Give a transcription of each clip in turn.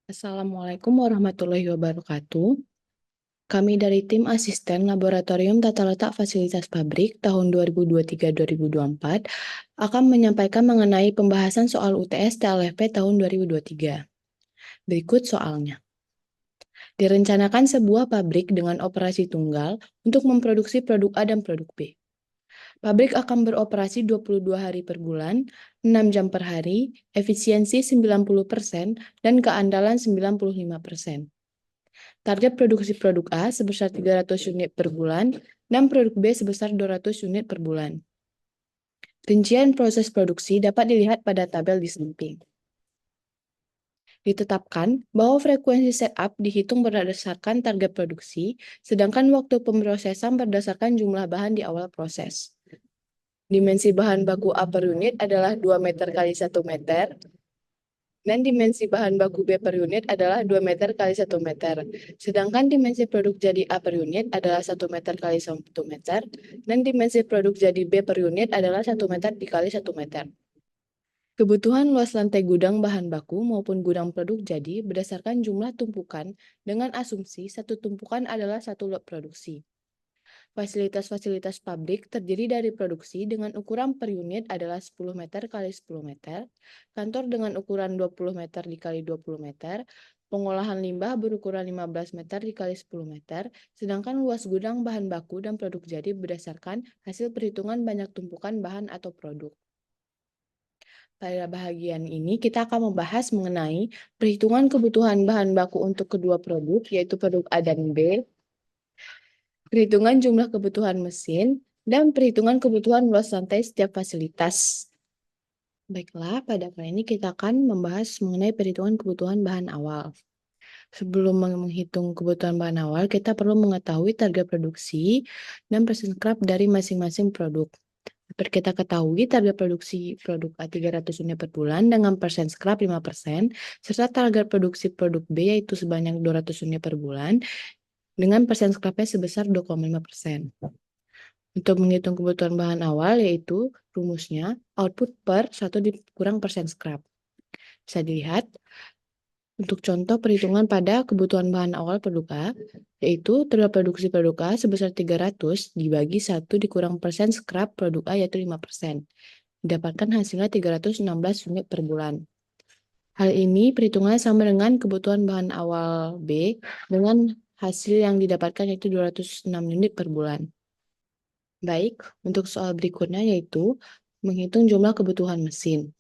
Assalamualaikum warahmatullahi wabarakatuh. Kami dari tim Asisten Laboratorium Tata Letak Fasilitas Pabrik tahun 2023-2024 akan menyampaikan mengenai pembahasan soal UTS TLFP tahun 2023. Berikut soalnya. Direncanakan sebuah pabrik dengan operasi tunggal untuk memproduksi produk A dan produk B. Pabrik akan beroperasi 22 hari per bulan, 6 jam per hari, efisiensi 90%, dan keandalan 95%. Target produksi produk A sebesar 300 unit per bulan dan produk B sebesar 200 unit per bulan. Rincian proses produksi dapat dilihat pada tabel di samping. Ditetapkan bahwa frekuensi setup dihitung berdasarkan target produksi, sedangkan waktu pemrosesan berdasarkan jumlah bahan di awal proses. Dimensi bahan baku A per unit adalah 2 meter kali 1 meter, dan dimensi bahan baku B per unit adalah 2 meter kali 1 meter. Sedangkan dimensi produk jadi A per unit adalah 1 meter kali 1 meter, dan dimensi produk jadi B per unit adalah 1 meter dikali 1 meter. Kebutuhan luas lantai gudang bahan baku maupun gudang produk jadi berdasarkan jumlah tumpukan dengan asumsi satu tumpukan adalah satu lot produksi. Fasilitas-fasilitas pabrik terdiri dari produksi dengan ukuran per unit adalah 10 meter kali 10 meter, kantor dengan ukuran 20 meter dikali 20 meter, pengolahan limbah berukuran 15 meter dikali 10 meter, sedangkan luas gudang bahan baku dan produk jadi berdasarkan hasil perhitungan banyak tumpukan bahan atau produk. Pada bagian ini kita akan membahas mengenai perhitungan kebutuhan bahan baku untuk kedua produk, yaitu produk A dan B, perhitungan jumlah kebutuhan mesin, dan perhitungan kebutuhan luas lantai setiap fasilitas. Baiklah, pada kali ini kita akan membahas mengenai perhitungan kebutuhan bahan awal. Sebelum menghitung kebutuhan bahan awal, kita perlu mengetahui target produksi dan persen scrap dari masing-masing produk. Seperti kita ketahui, target produksi produk A 300 unit per bulan dengan persen scrap 5%, serta target produksi produk B yaitu sebanyak 200 unit per bulan dengan persen scrapnya sebesar 2,5%. Untuk menghitung kebutuhan bahan awal yaitu rumusnya output per 1 dikurang persen scrap. Bisa dilihat untuk contoh perhitungan pada kebutuhan bahan awal produk A, yaitu target produksi produk A sebesar 300 dibagi 1 dikurang persen scrap produk A yaitu 5%. Didapatkan hasilnya 316 unit per bulan. Hal ini perhitungannya sama dengan kebutuhan bahan awal B dengan hasil yang didapatkan yaitu 206 unit per bulan. Baik, untuk soal berikutnya yaitu menghitung jumlah kebutuhan mesin.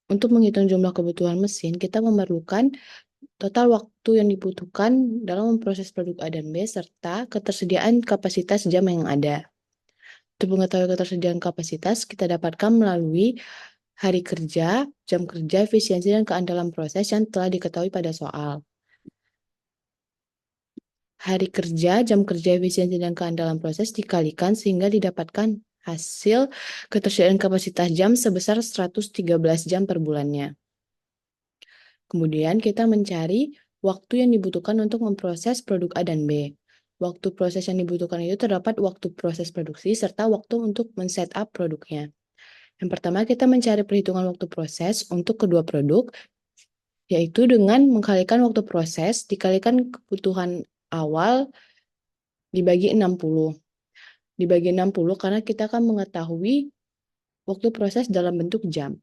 Untuk menghitung jumlah kebutuhan mesin, kita memerlukan total waktu yang dibutuhkan dalam memproses produk A dan B serta ketersediaan kapasitas jam yang ada. Untuk mengetahui ketersediaan kapasitas, kita dapatkan melalui hari kerja, jam kerja, efisiensi, dan keandalan proses yang telah diketahui pada soal. Hari kerja, jam kerja, efisiensi, dan keandalan proses dikalikan sehingga didapatkan hasil ketersediaan kapasitas jam sebesar 113 jam per bulannya. Kemudian kita mencari waktu yang dibutuhkan untuk memproses produk A dan B. Waktu proses yang dibutuhkan itu terdapat waktu proses produksi serta waktu untuk men-setup produknya. Yang pertama kita mencari perhitungan waktu proses untuk kedua produk, yaitu dengan mengkalikan waktu proses dikalikan kebutuhan awal dibagi 60. Dibagi 60 karena kita akan mengetahui waktu proses dalam bentuk jam.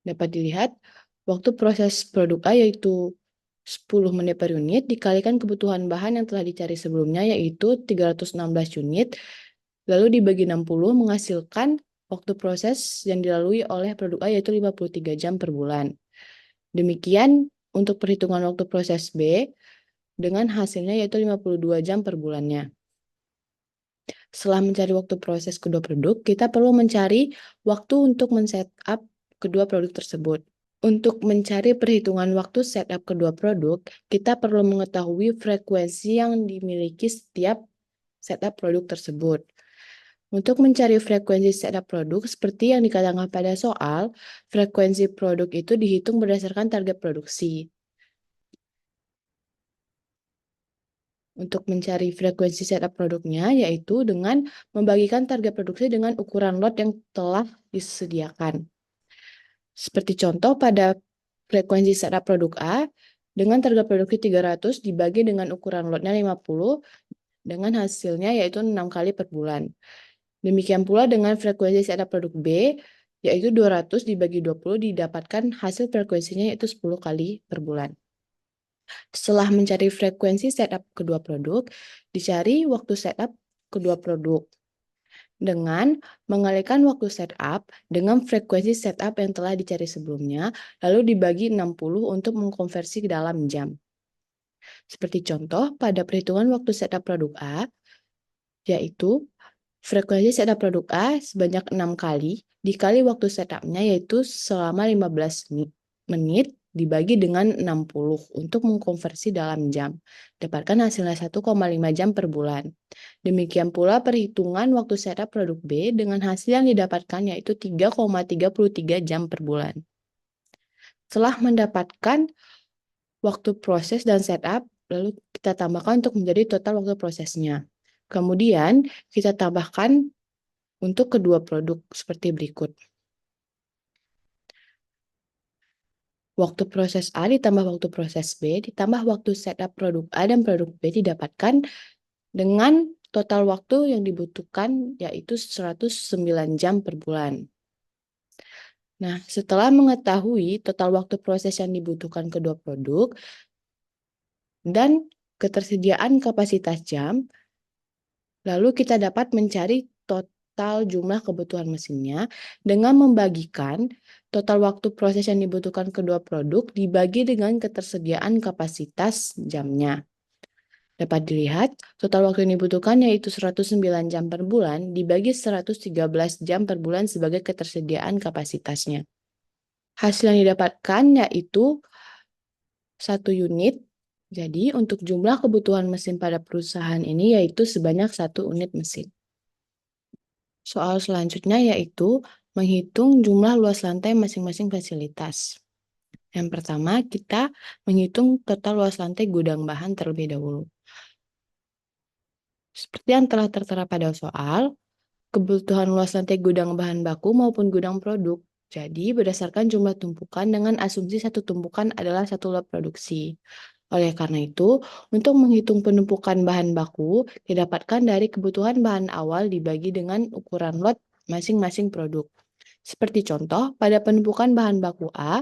Dapat dilihat, waktu proses produk A yaitu 10 menit per unit dikalikan kebutuhan bahan yang telah dicari sebelumnya yaitu 316 unit, lalu dibagi 60 menghasilkan waktu proses yang dilalui oleh produk A yaitu 53 jam per bulan. Demikian untuk perhitungan waktu proses B dengan hasilnya yaitu 52 jam per bulannya. Setelah mencari waktu proses kedua produk, kita perlu mencari waktu untuk men-setup kedua produk tersebut. Untuk mencari perhitungan waktu setup kedua produk, kita perlu mengetahui frekuensi yang dimiliki setiap setup produk tersebut. Untuk mencari frekuensi setup produk, seperti yang dikatakan pada soal, frekuensi produk itu dihitung berdasarkan target produksi. Untuk mencari frekuensi setup produknya, yaitu dengan membagikan target produksi dengan ukuran lot yang telah disediakan. Seperti contoh pada frekuensi setup produk A dengan target produksi 300 dibagi dengan ukuran lotnya 50 dengan hasilnya yaitu 6 kali per bulan. Demikian pula dengan frekuensi setup produk B, yaitu 200 dibagi 20 didapatkan hasil frekuensinya yaitu 10 kali per bulan. Setelah mencari frekuensi setup kedua produk, dicari waktu setup kedua produk dengan mengalihkan waktu setup dengan frekuensi setup yang telah dicari sebelumnya, lalu dibagi 60 untuk mengkonversi ke dalam jam. Seperti contoh, pada perhitungan waktu setup produk A, yaitu frekuensi setup produk A sebanyak 6 kali dikali waktu setupnya yaitu selama 15 menit dibagi dengan 60 untuk mengkonversi dalam jam. Dapatkan hasilnya 1,5 jam per bulan. Demikian pula perhitungan waktu setup produk B dengan hasil yang didapatkan yaitu 3,33 jam per bulan. Setelah mendapatkan waktu proses dan setup, lalu kita tambahkan untuk menjadi total waktu prosesnya. Kemudian kita tambahkan untuk kedua produk seperti berikut. Waktu proses A ditambah waktu proses B ditambah waktu setup produk A dan produk B didapatkan dengan total waktu yang dibutuhkan yaitu 109 jam per bulan. Nah, setelah mengetahui total waktu proses yang dibutuhkan kedua produk dan ketersediaan kapasitas jam, lalu kita dapat mencari total jumlah kebutuhan mesinnya dengan membagikan total waktu proses yang dibutuhkan kedua produk dibagi dengan ketersediaan kapasitas jamnya. Dapat dilihat, total waktu yang dibutuhkan yaitu 109 jam per bulan dibagi 113 jam per bulan sebagai ketersediaan kapasitasnya. Hasil yang didapatkan yaitu 1 unit. Jadi, untuk jumlah kebutuhan mesin pada perusahaan ini yaitu sebanyak 1 unit mesin. Soal selanjutnya yaitu menghitung jumlah luas lantai masing-masing fasilitas. Yang pertama, kita menghitung total luas lantai gudang bahan terlebih dahulu. Seperti yang telah tertera pada soal, kebutuhan luas lantai gudang bahan baku maupun gudang produk. Jadi, berdasarkan jumlah tumpukan dengan asumsi satu tumpukan adalah satu lot produksi. Oleh karena itu, untuk menghitung penumpukan bahan baku, didapatkan dari kebutuhan bahan awal dibagi dengan ukuran lot masing-masing produk. Seperti contoh, pada penumpukan bahan baku A,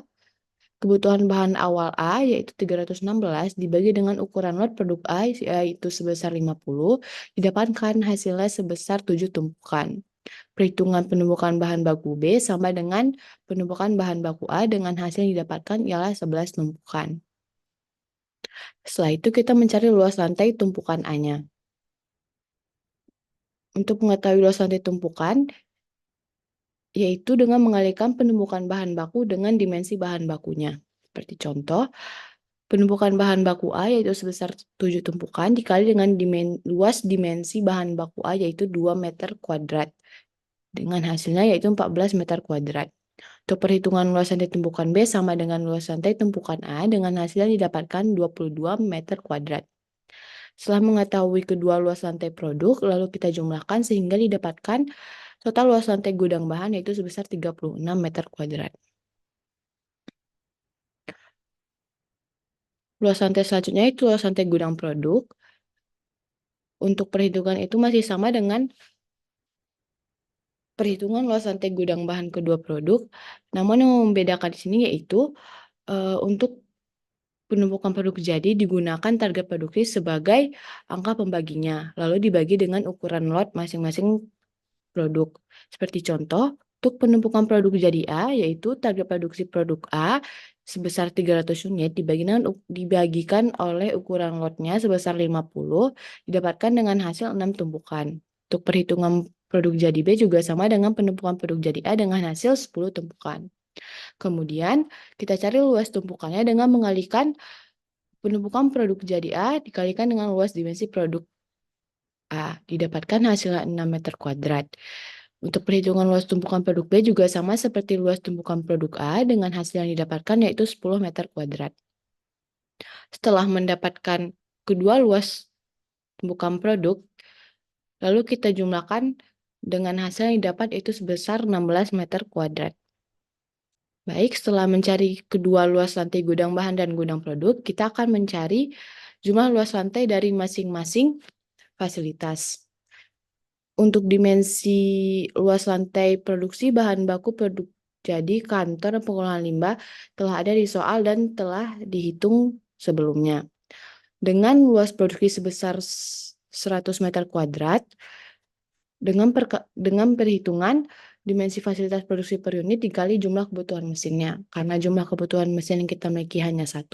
kebutuhan bahan awal A yaitu 316 dibagi dengan ukuran lot produk A yaitu sebesar 50, didapatkan hasilnya sebesar 7 tumpukan. Perhitungan penumpukan bahan baku B sama dengan penumpukan bahan baku A dengan hasil yang didapatkan ialah 11 tumpukan. Setelah itu kita mencari luas lantai tumpukan A-nya. Untuk mengetahui luas lantai tumpukan, yaitu dengan mengalihkan penumpukan bahan baku dengan dimensi bahan bakunya. Seperti contoh, penumpukan bahan baku A yaitu sebesar 7 tumpukan dikali dengan luas dimensi bahan baku A yaitu 2 meter kuadrat. Dengan hasilnya yaitu 14 meter kuadrat. Untuk perhitungan luas lantai tumpukan B sama dengan luas lantai tumpukan A dengan hasil yang didapatkan 22 meter kuadrat. Setelah mengetahui kedua luas lantai produk, lalu kita jumlahkan sehingga didapatkan total luas lantai gudang bahan yaitu sebesar 36 meter kuadrat. Luas lantai selanjutnya itu luas lantai gudang produk. Untuk perhitungan itu masih sama dengan perhitungan luas lantai gudang bahan kedua produk. Namun yang membedakan di sini yaitu untuk penumpukan produk jadi digunakan target produksi sebagai angka pembaginya, lalu dibagi dengan ukuran lot masing-masing produk. Seperti contoh, untuk penumpukan produk jadi A, yaitu target produksi produk A sebesar 300 unit dibagikan oleh ukuran lotnya sebesar 50, didapatkan dengan hasil 6 tumpukan. Untuk perhitungan produk jadi B juga sama dengan penumpukan produk jadi A dengan hasil 10 tumpukan. Kemudian, kita cari luas tumpukannya dengan mengalihkan penumpukan produk jadi A dikalikan dengan luas dimensi produk A. Didapatkan hasilnya 6 meter kuadrat. Untuk perhitungan luas tumpukan produk B juga sama seperti luas tumpukan produk A dengan hasil yang didapatkan yaitu 10 meter kuadrat. Setelah mendapatkan kedua luas tumpukan produk, lalu kita jumlahkan dengan hasil yang didapat yaitu sebesar 16 meter kuadrat. Baik, setelah mencari kedua luas lantai gudang bahan dan gudang produk, kita akan mencari jumlah luas lantai dari masing-masing fasilitas. Untuk dimensi luas lantai produksi bahan baku produk jadi kantor dan pengolahan limbah telah ada di soal dan telah dihitung sebelumnya. Dengan luas produksi sebesar 100 meter kuadrat, dengan perhitungan dimensi fasilitas produksi per unit dikali jumlah kebutuhan mesinnya. Karena jumlah kebutuhan mesin yang kita miliki hanya 1,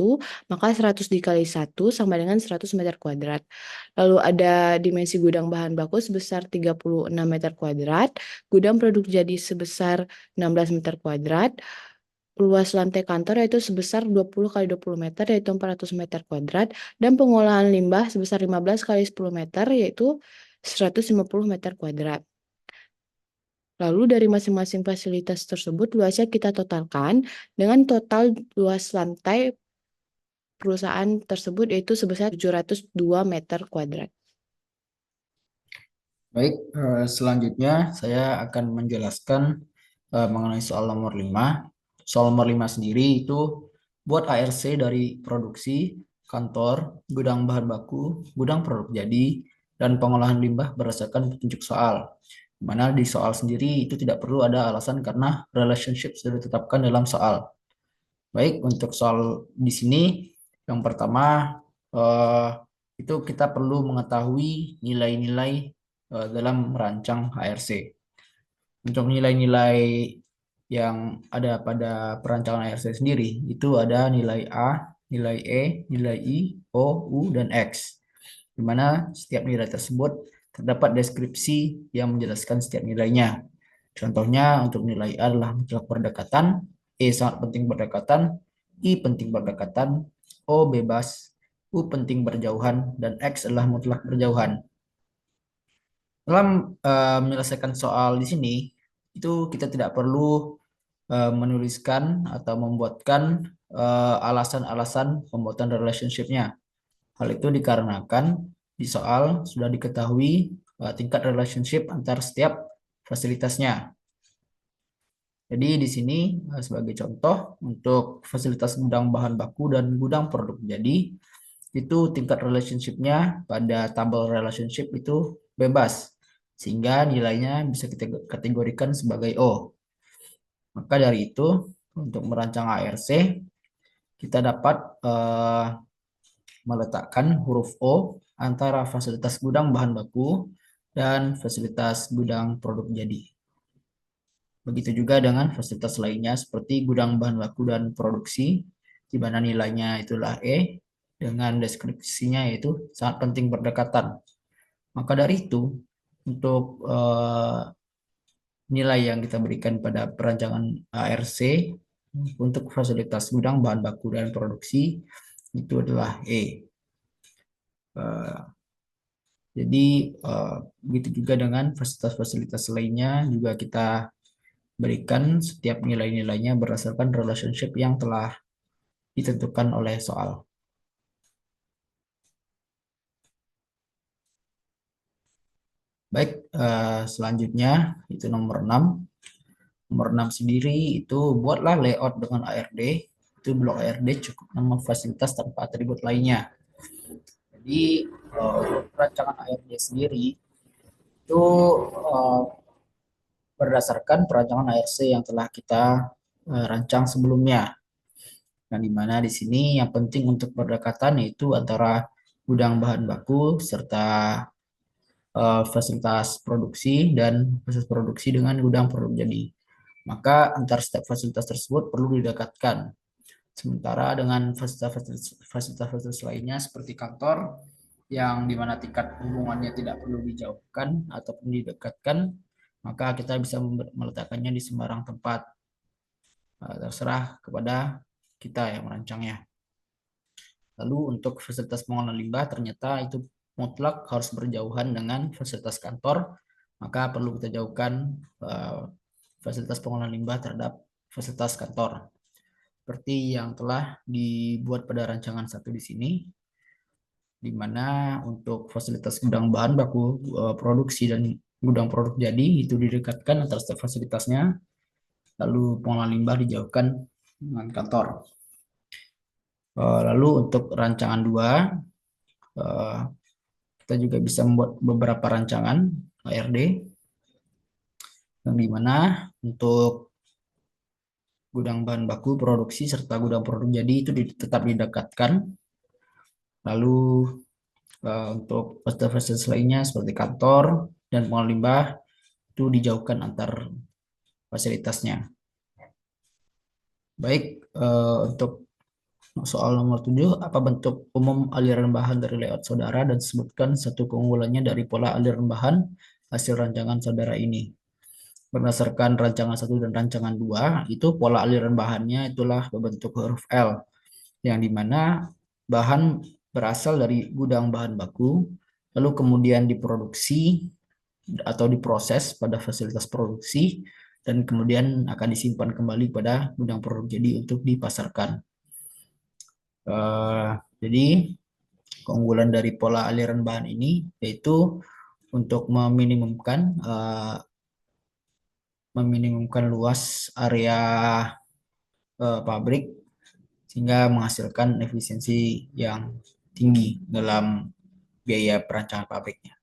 maka 100 dikali 1 sama dengan 100 meter kuadrat. Lalu ada dimensi gudang bahan baku sebesar 36 meter kuadrat, gudang produk jadi sebesar 16 meter kuadrat, luas lantai kantor yaitu sebesar 20 kali 20 meter yaitu 400 meter kuadrat, dan pengolahan limbah sebesar 15 kali 10 meter yaitu 150 meter kuadrat. Lalu dari masing-masing fasilitas tersebut luasnya kita totalkan dengan total luas lantai perusahaan tersebut yaitu sebesar 702 meter kuadrat. Baik, selanjutnya saya akan menjelaskan mengenai soal nomor 5. Soal nomor 5 sendiri itu buat ARC dari produksi, kantor, gudang bahan baku, gudang produk jadi, dan pengolahan limbah berdasarkan petunjuk soal. Di mana di soal sendiri itu tidak perlu ada alasan karena relationship sudah ditetapkan dalam soal. Baik, untuk soal di sini yang pertama eh, itu kita perlu mengetahui nilai-nilai dalam merancang HRC. Untuk nilai-nilai yang ada pada perancangan HRC sendiri itu ada nilai A, nilai E, nilai I, O, U, dan X. Di mana setiap nilai tersebut terdapat deskripsi yang menjelaskan setiap nilainya. Contohnya untuk nilai A adalah mutlak berdekatan, E sangat penting berdekatan, I penting berdekatan, O bebas, U penting berjauhan, dan X adalah mutlak berjauhan. Dalam menyelesaikan soal di sini, itu kita tidak perlu menuliskan atau membuatkan alasan-alasan pembuatan relationship-nya. Hal itu dikarenakan di soal sudah diketahui tingkat relationship antar setiap fasilitasnya. Jadi di sini sebagai contoh untuk fasilitas gudang bahan baku dan gudang produk jadi itu tingkat relationship-nya pada tabel relationship itu bebas sehingga nilainya bisa kita kategorikan sebagai O. Maka dari itu untuk merancang ARC kita dapat meletakkan huruf O antara fasilitas gudang bahan baku dan fasilitas gudang produk jadi. Begitu juga dengan fasilitas lainnya seperti gudang bahan baku dan produksi, di mana nilainya itulah E, dengan deskripsinya yaitu sangat penting berdekatan. Maka dari itu, untuk nilai yang kita berikan pada perancangan ARC untuk fasilitas gudang bahan baku dan produksi itu adalah E. Jadi begitu juga dengan fasilitas-fasilitas lainnya juga kita berikan setiap nilai-nilainya berdasarkan relationship yang telah ditentukan oleh soal. Baik, selanjutnya itu nomor 6. Nomor 6 sendiri itu buatlah layout dengan ARD. Itu blok ARD cukup nama fasilitas tanpa atribut lainnya. Jadi perancangan ARD sendiri itu berdasarkan perancangan ARC yang telah kita rancang sebelumnya. Nah, di mana di sini yang penting untuk berdekatan yaitu antara gudang bahan baku serta fasilitas produksi dan fasilitas produksi dengan gudang produk jadi. Maka antar setiap fasilitas tersebut perlu didekatkan. Sementara dengan fasilitas-fasilitas lainnya seperti kantor yang dimana tingkat hubungannya tidak perlu dijauhkan ataupun didekatkan, maka kita bisa meletakkannya di sembarang tempat. Terserah kepada kita yang merancangnya. Lalu untuk fasilitas pengolahan limbah ternyata itu mutlak harus berjauhan dengan fasilitas kantor, maka perlu kita jauhkan fasilitas pengolahan limbah terhadap fasilitas kantor. Seperti yang telah dibuat pada rancangan 1 di sini, di mana untuk fasilitas gudang bahan baku produksi dan gudang produk jadi itu didekatkan antara setiap fasilitasnya. lalu pengelola limbah dijauhkan dengan kantor. Lalu untuk rancangan 2, eh, kita juga bisa membuat beberapa rancangan ARD, yang dimana untuk gudang bahan baku produksi serta gudang produk jadi itu tetap didekatkan. Lalu untuk fasilitas lainnya seperti kantor dan pengelola limbah itu dijauhkan antar fasilitasnya. Baik, untuk soal nomor 7, apa bentuk umum aliran bahan dari layout saudara dan sebutkan satu keunggulannya dari pola aliran bahan hasil rancangan saudara ini. Berdasarkan rancangan 1 dan rancangan 2, itu pola aliran bahannya itulah berbentuk huruf L, yang dimana bahan berasal dari gudang bahan baku, lalu kemudian diproduksi atau diproses pada fasilitas produksi, dan kemudian akan disimpan kembali pada gudang produk jadi untuk dipasarkan. Jadi keunggulan dari pola aliran bahan ini yaitu untuk meminimumkan luas area pabrik sehingga menghasilkan efisiensi yang tinggi dalam biaya perancangan pabriknya.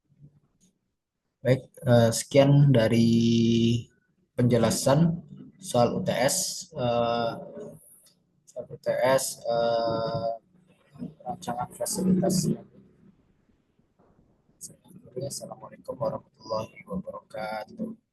Baik, sekian dari penjelasan soal UTS. Rancangan fasilitas. Assalamualaikum warahmatullahi wabarakatuh.